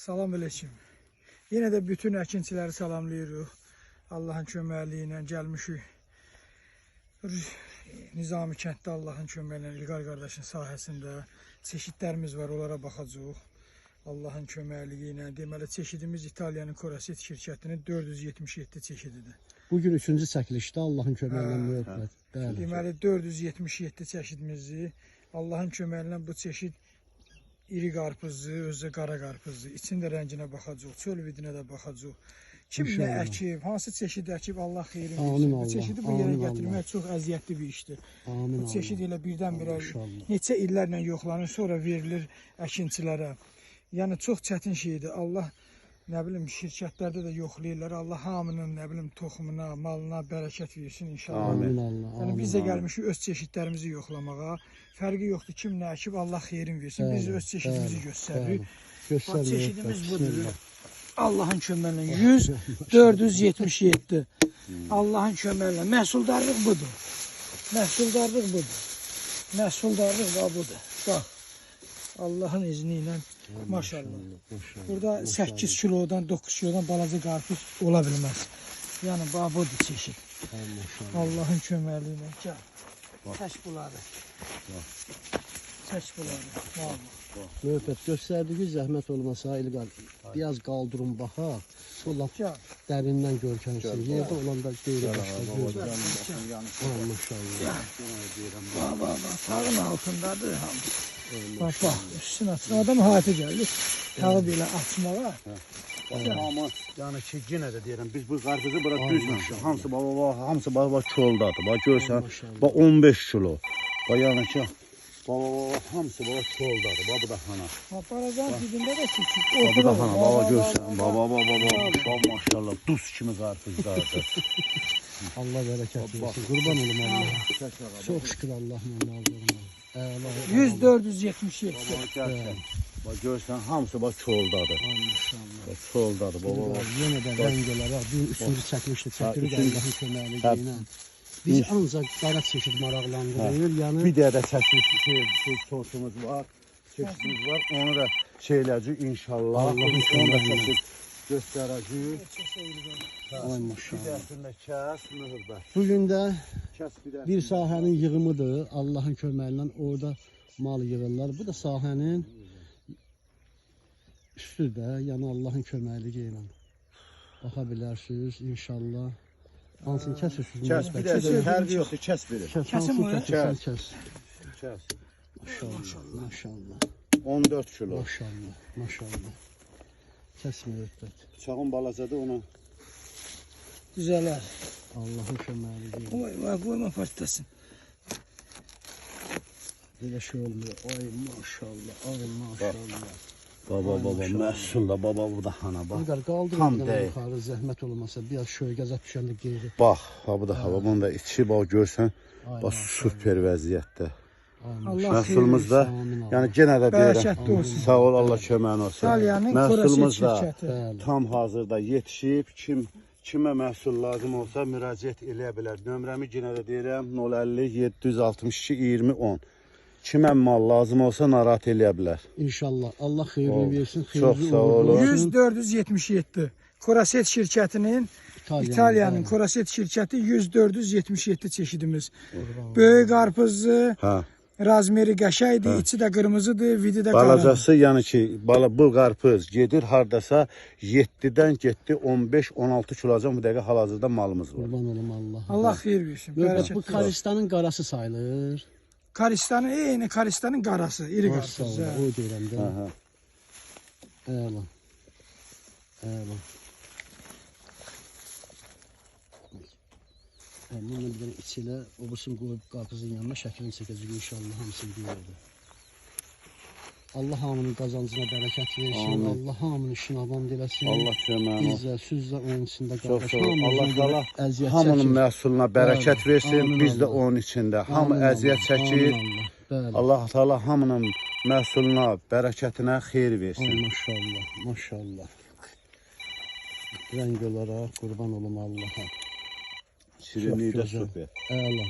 Salam aleyküm. Yine de bütün əkinçiləri salamlayırıq. Allahın köməkliyi ilə gəlmişik. Nizami kənddə Allahın köməyi ilə İlqar qardaşın sahəsində çeşidlərimiz var, onlara baxacağıq. Allahın köməkliyi ilə. Deməli, çeşidimiz İtaliyanın Koraset şirkətinin 477 çeşididir. Bugün 3-cü çəkilişdə Allahın köməyi ilə müvəffəq. Deməli, 477 çeşidimizi Allahın köməyi ilə bu çeşid iri qarpızlı, özü qara qarpızlı. İçində rənginə baxacaq, çöl vidinə də baxacaq. Kim nə əkib, hansı çeşid əkib, Allah xeyrin versin. Bu çeşidi bu yerə gətirmək çox əziyyətli bir işdir. Bu çeşid ilə birdən-birə neçə illərlə yoxlanır, sonra verilir əkinçilərə. Yəni çox çətin şeydir. Allah nə bilim şirkətlərdə də yoxlayırlar. Allah hamının nə bilim toxumuna, malına bərəkət versin inşallah. Yəni biz də gəlmişik öz çeşidlərimizi yoxlamağa. Fərqi yoxdur kim nə əkib, Allah xeyrin versin. Biz öz çeşidimizi göstəririk. Çeşidimiz budur. Allahın köməyi ilə 477. Allahın köməyi ilə məhsuldarlıq budur. Məhsuldarlıq budur. Məhsuldarlıq budur. Bax. Allahın izni ilə maşallah. Burada 8 kilodan 9 kilodan balaca qarpız ola bilməz. Yəni budur çeşid. Allahın köməyi ilə gəl. Çək bunları. Çək bunları. Möhbət göstərdiyi zəhmət olmasa İlqar biraz qaldırın baxaq. Bu lap dərindən görkəmsiz. Yerdə olanda qeyri başqa gözlər. Maşallah. Bax, tağın altındadır hamısı. Bax, üstünə açın. Adam hayata gəldik. Tağı belə açmağa. Amma yəni ki, yenə də deyirəm, biz bu qarpızı bura düzməmişik. Hamısı baba çoldadır. Bax görsən, bax 15 kilo. Bax yəni ki, hamısı baba çoldadır. Bax bu da hana. Barazan dibində də küçük. Bax bu da hana. Baba görsən. Baba maşallah duz kimi qarpızlardır. Allah bərəkət versin. Qurban olum Allah'a. Çox şükür Allah'ın Allah'ına. 100-477. Bax görsən, hamısı bax çoldadır. Bax çoldadır. Yenə də rəng olaraq bir üçüncü çəkilişdə çəkirik Allah'ın köməyi ilə. Biz ancaq qara çeşid maraqlandırır. Yəni bir dəyə də çəkiliş sortumuz var, çeşidimiz var. Onu da şeyləyəcəyik inşallah. Allah'ın köməyi göstərəcəyik. Ay maşallah. Bir dəfində kəs, mühürbət. Bugün də bir sahənin yığımıdır. Allah'ın köməyi ilə orada mal yığırlar. Bu da sahənin üstüdə, yəni Allah'ın köməkliyi ilə baxa bilərsiniz inşallah. Hansını kəsirsiniz? Kəs, bir də fərqi yoxdur, kəs bilir. Kəsim mi? Kəs. Maşallah. 14 kilo. Maşallah. Kəsmir ötbət. Bıçağın balacadır onu. Düzələr. Allah'ın köməkliyi. Vay, qoyma partlasın. Belə şey olmuyor. Ay maşallah. Baba, məhsulda, baba bu da hana, bax. Tam deyil. Yuxarı zəhmət olmasa, biraz şöygəzət düşəndə qeyri. Bax, bu da hava, bunu da içi, bax görsən, bax süper vəziyyətdə. Məhsulumuz da, yəni genə də deyirəm, sağ ol, Allah köməyin olsun. Məhsulumuz da tam hazırda yetişib, kimə məhsul lazım olsa müraciət eləyə bilər. Nömrəmi yenə də deyirəm, 050-762-20-10. Kimə mal lazım olsa narahat eləyə bilər. İnşallah. Allah xeyrini versin. Çox sağ olun. 100-477. Koraset şirkətinin, İtaliyanın Koraset şirkəti 100-477 çeşidimiz. Böyük qarpızlı, razmeri qəşəydir, içi də qırmızıdır, vidi də qaradır. Balacası, yəni ki, bu qarpız gedir hardasa 7-dən getdi 15-16 kilocan bu dəqiqə hal-hazırda malımız var. Qurban olum Allah. Allah xeyir versin. Bu Karistanın qarası sayılır. Karistanın, eyni Karistanın qarası, iri qarpız. O deyirəm də. Əla. Bununla bir dənə içi ilə obusunu qoyub qarpızın yanına şəklini çəkəcək inşallah hamısını görürdü. Allah hamının qazancına bərəkət versin, Allah hamının işini avam eləsin. Allah köməyin olsun. Bizə, süzlə onun içində qardaş. Allah hamının məhsuluna bərəkət versin, biz də onun içində. Hamı əziyyət çəkir. Allah Teala hamının məhsuluna, bərəkətinə xeyir versin. Maşallah. Rəng olaraq qurban olum Allaha. Şirinliyi də süper. Əla.